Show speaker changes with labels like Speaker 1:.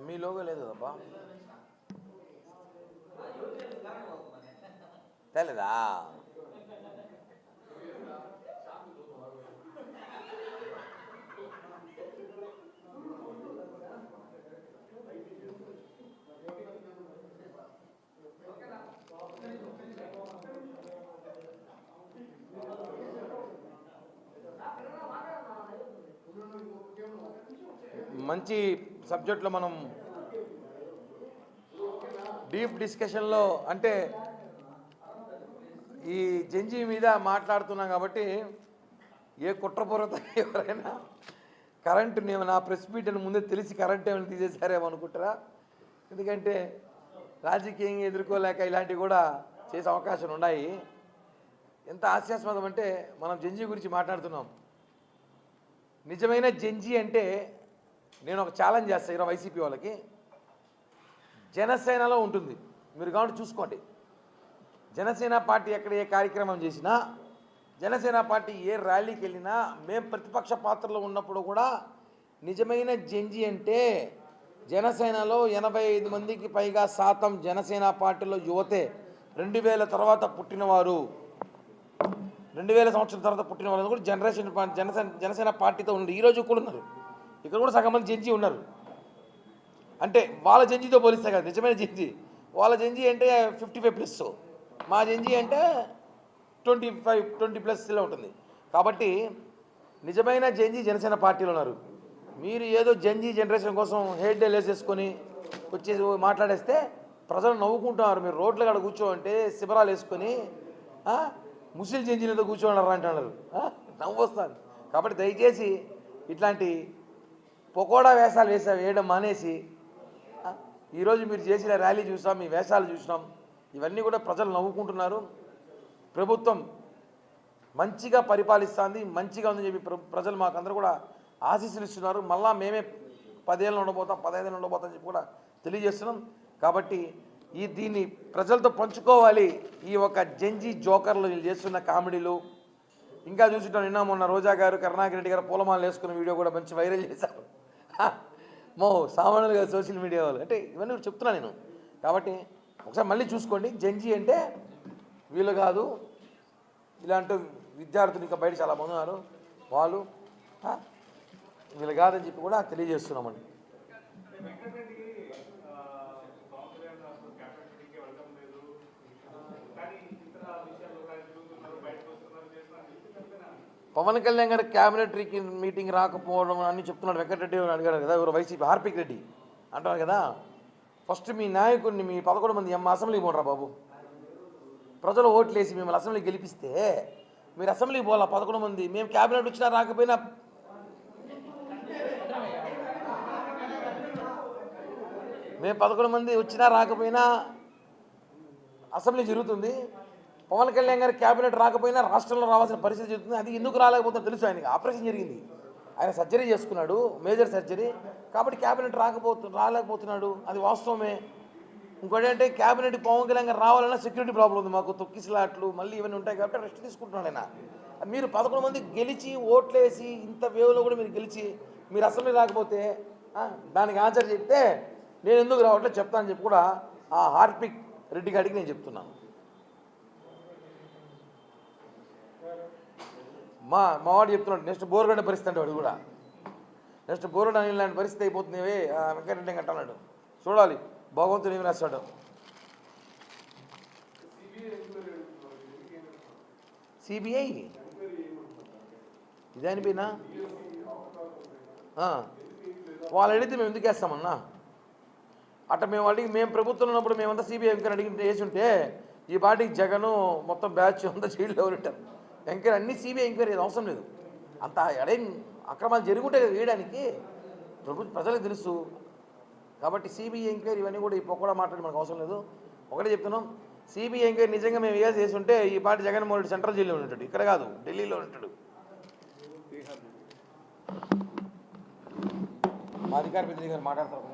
Speaker 1: మీ logo లేదు కదబ్బా, తెలీదా? మంచి సబ్జెక్ట్లో మనం డీప్ డిస్కషన్లో అంటే ఈ జంజీ మీద మాట్లాడుతున్నాం కాబట్టి ఏ కుట్రపూర్వత ఎవరైనా కరెంటు నేను నా ప్రెస్ మీట్ అని ముందే తెలిసి కరెంట్ ఏమైనా తీసేసారేమో అనుకుంటారా? ఎందుకంటే రాజకీయంగా ఎదుర్కోలేక ఇలాంటివి కూడా చేసే అవకాశాలు ఉన్నాయి. ఎంత హాస్యాస్పదం అంటే మనం జంజీ గురించి మాట్లాడుతున్నాం. నిజమైన జంజీ అంటే నేను ఒక ఛాలెంజ్ చేస్తాను ఈరోజు వైసీపీ వాళ్ళకి. జనసేనలో ఉంటుంది, మీరు కాబట్టి చూసుకోండి. జనసేన పార్టీ ఎక్కడ ఏ కార్యక్రమం చేసినా, జనసేన పార్టీ ఏ ర్యాలీకి వెళ్ళినా, మేము ప్రతిపక్ష పాత్రలో ఉన్నప్పుడు కూడా నిజమైన జంజీ అంటే జనసేనలో 85 మందికి పైగా శాతం జనసేన పార్టీలో యువతే. 2000 తర్వాత పుట్టినవారు, 2000 సంవత్సరం తర్వాత పుట్టిన వాళ్ళు కూడా జనసేన పార్టీతో ఉన్నారు. ఈరోజు కూడా ఉన్నారు. ఇక్కడ కూడా సగం మంది జంజీ ఉన్నారు. అంటే వాళ్ళ జంజీతో పోలిస్తే కదా నిజమైన జంజీ. వాళ్ళ జంజీ అంటే 55+, మా జంజీ అంటే 20+ ఉంటుంది. కాబట్టి నిజమైన జంజీ జనసేన పార్టీలో ఉన్నారు. మీరు ఏదో జంజీ జనరేషన్ కోసం హెడ్ డే వేసేసుకొని వచ్చేసి మాట్లాడేస్తే ప్రజలు నవ్వుకుంటున్నారు. మీరు రోడ్ల కాడ కూర్చోమంటే శిబిరాలు వేసుకొని ముస్లిం జంజీలతో కూర్చోండారు అంటున్నారు, నవ్వు వస్తుంది. కాబట్టి దయచేసి ఇట్లాంటి పకోడా వేషాలు వేయడం మానేసి, ఈరోజు మీరు చేసిన ర్యాలీ చూసాం, మీ వేషాలు చూసినాం, ఇవన్నీ కూడా ప్రజలు నవ్వుకుంటున్నారు. ప్రభుత్వం మంచిగా పరిపాలిస్తుంది, మంచిగా ఉందని చెప్పి ప్రజలు మాకందరూ కూడా ఆశీస్సులు ఇస్తున్నారు. మళ్ళా మేమే 10 ఏళ్ళు ఉండబోతాం, 15 ఏళ్ళు ఉండబోతాం అని చెప్పి కూడా తెలియజేస్తున్నాం. కాబట్టి దీన్ని ప్రజలతో పంచుకోవాలి. ఈ ఒక జంజీ జోకర్లు వీళ్ళు చేస్తున్న కామెడీలు ఇంకా చూసుకుంటాం. నిన్న మొన్న రోజా గారు, కరుణాకర్ రెడ్డి గారు పూలమాలలు వేసుకున్న వీడియో కూడా మంచి వైరల్ చేశారు. సామాన్యులుగా సోషల్ మీడియా వాళ్ళు అంటే ఇవన్నీ చెప్తున్నా నేను. కాబట్టి ఒకసారి మళ్ళీ చూసుకోండి. జంజీ అంటే వీళ్ళు కాదు, ఇలాంటి విద్యార్థులు ఇంకా బయట చాలా మంది ఉన్నారు, వాళ్ళు వీళ్ళు కాదని చెప్పి కూడా తెలియజేస్తున్నామండి. పవన్ కళ్యాణ్ గారు క్యాబినెట్ మీటింగ్ రాకపోవడం అని చెప్తున్నాడు. వెంకటరెడ్డి అడిగారు కదా, ఎవరు వైసీపీ హార్పిక్ రెడ్డి అంటున్నారు కదా. ఫస్ట్ మీ నాయకుడిని, మీ 11 మంది అసెంబ్లీకి పోనరా బాబు. ప్రజలు ఓట్లు వేసి మిమ్మల్ని అసెంబ్లీకి గెలిపిస్తే మీరు అసెంబ్లీకి పోలా 11 మంది. మేము క్యాబినెట్ వచ్చినా రాకపోయినా, మేము 11 మంది వచ్చినా రాకపోయినా అసెంబ్లీ జరుగుతుంది. పవన్ కళ్యాణ్ గారు క్యాబినెట్ రాకపోయినా రాష్ట్రంలో రావాల్సిన పరిస్థితి జరుగుతుంది. అది ఎందుకు రాలేకపోతుందో తెలుసు. ఆయనకి ఆపరేషన్ జరిగింది, ఆయన సర్జరీ చేసుకున్నాడు, మేజర్ సర్జరీ. కాబట్టి క్యాబినెట్ రాలేకపోతున్నాడు, అది వాస్తవమే. ఇంకోటి అంటే క్యాబినెట్ పవన్ కళ్యాణ్ గారు రావాలన్నా సెక్యూరిటీ ప్రాబ్లం ఉంది మాకు, తొక్కిసలాట్లు మళ్ళీ ఇవన్నీ ఉంటాయి. కాబట్టి రెస్ట్ తీసుకుంటున్నాడు ఆయన. మీరు 11 మంది గెలిచి ఓట్లేసి ఇంత వేవ్లో కూడా మీరు గెలిచి మీరు అసెంబ్లీ రాకపోతే దానికి ఆన్సర్ చెప్తే నేను ఎందుకు రావట్లేదు చెప్తానని చెప్పి కూడా ఆ హార్పిక్ రెడ్డి గారికి నేను చెప్తున్నాను. మావాడు చెప్తున్నాడు నెక్స్ట్ బోర్గడ్డ పరిస్థితి అంటే వాడు కూడా నెక్స్ట్ బోర్గడ్డ అనిల్ లాంటి పరిస్థితి అయిపోతుంది వెంకటరెడ్డి అంటున్నాడు. చూడాలి భగవంతుడు ఏమి రాస్తాడు. సిబిఐ ఇదే అనిపోయినా వాళ్ళు అడిగితే మేము ఎందుకు వేస్తామన్నా అట్ట మేము అడిగి మేము ప్రభుత్వంలో ఉన్నప్పుడు మేమంతా సిబిఐ ఎంక్వైరీ అడిగి వేసి ఉంటే ఈ పార్టీకి జగను మొత్తం బ్యాచ్ అంతా జైల్లో ఉంటారు. ఎంక్వైరీ అన్ని సిబిఐ ఎంక్వైరీ అవసరం లేదు. అంత అడేం అక్రమాలు జరుగుంటాయి కదా వేయడానికి ప్రజలకు తెలుసు. కాబట్టి సిబిఐ ఎంక్వైరీ ఇవన్నీ కూడా ఈ పొక్కడా మాట్లాడి మనకు అవసరం లేదు. ఒకటే చెప్తున్నాం, సిబిఐ ఎంక్వైరీ నిజంగా మేము చేసి ఉంటే ఈ పార్టీ జగన్మోహన్ రెడ్డి సెంట్రల్ జైల్లో ఉంటాడు, ఇక్కడ కాదు ఢిల్లీలో ఉంటాడు. మా అధికార ప్రతినిధి గారు మాట్లాడతారు.